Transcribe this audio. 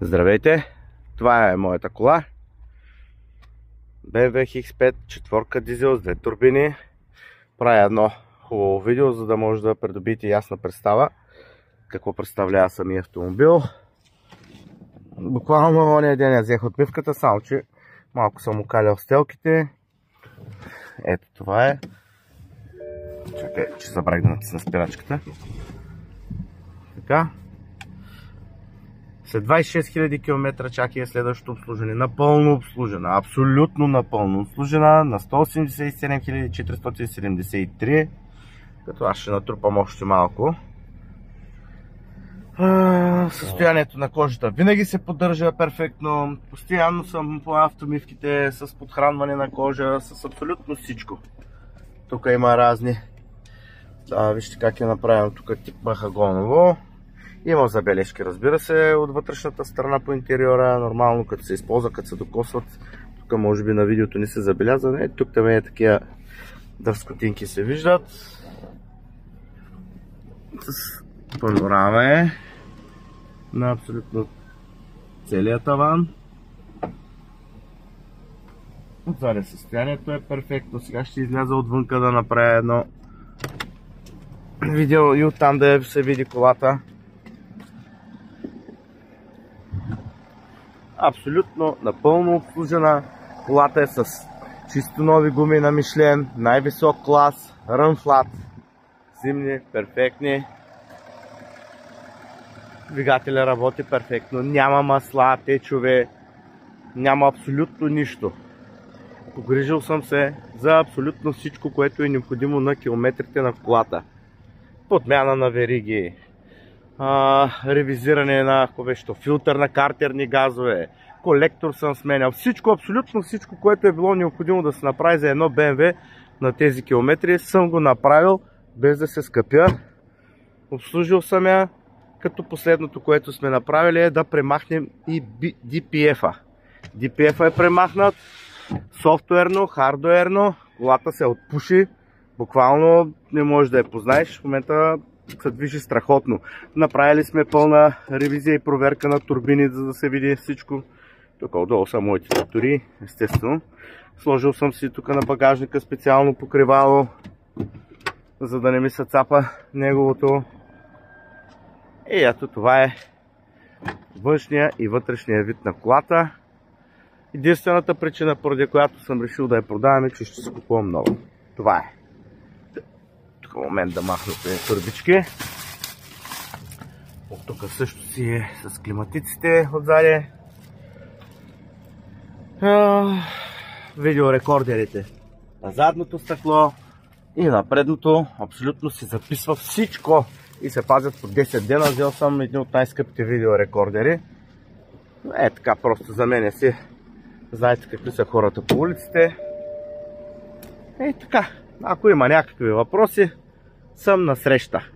Здравейте! Това е моята кола. BMW X5, четворка дизел с две турбини. Правя едно хубаво видео, за да може да придобиете ясна представа какво представлява самия автомобил. Буквално ония ден я взех отмивката, само че малко съм окалял стелките. Ето това е. Чакай, че забравих да натисна спирачката. Така. След 26 000 км чака е следващото обслужване. Напълно обслужена, абсолютно напълно обслужена на 187 473. Като аз ще натрупам още малко. Състоянието на кожата винаги се поддържа перфектно. Постоянно съм по автомивките с подхранване на кожа, с абсолютно всичко. Тук има разни. Вижте как е направено тук тип махагоново. Има забележки, разбира се, от вътрешната страна по интериора. Нормално като се използва, като се докосват. Тук може би на видеото не се забелязва. Тук там е такива дърскотинки се виждат. С панорама е на абсолютно целият таван. Отзади състоянието е перфектно. Сега ще изляза отвънка да направя едно видео и оттам да се види колата. Абсолютно напълно обслужена. Колата е с чисто нови гуми на Мишлен, най-висок клас, Run Flat, зимни, перфектни. Двигателя работи перфектно, няма масла, течове, няма абсолютно нищо. Погрижил съм се за абсолютно всичко, което е необходимо на километрите на колата. Подмяна на вериги, ревизиране на филтър на картерни газове, колектор съм сменял. Всичко, абсолютно всичко, което е било необходимо да се направи за едно BMW на тези километри, съм го направил без да се скъпя. Обслужил съм я, като последното, което сме направили е да премахнем и DPF-а. DPF-а е премахнат софтуерно, хардуерно, колата се отпуши, буквално не можеш да я познаеш. В момента се движи страхотно. Направили сме пълна ревизия и проверка на турбини, за да се види всичко. Тук отдолу са моите трактори, естествено. Сложил съм си тук на багажника специално покривало, за да не ми се цапа неговото. И ето това е външния и вътрешния вид на колата. Единствената причина, поради която съм решил да я продавам, е, че ще си купувам нова. Това е. Тук момент да махна тези турбички. От тук също си е с климатиците отзади. Видеорекордерите на задното стъкло и на предното. Абсолютно се записва всичко и се пазят по 10 дена. Взел съм едни от най-скъпите видеорекордери. Е така, просто за мене си. Знаете какви са хората по улиците. Е така, ако има някакви въпроси, съм на среща.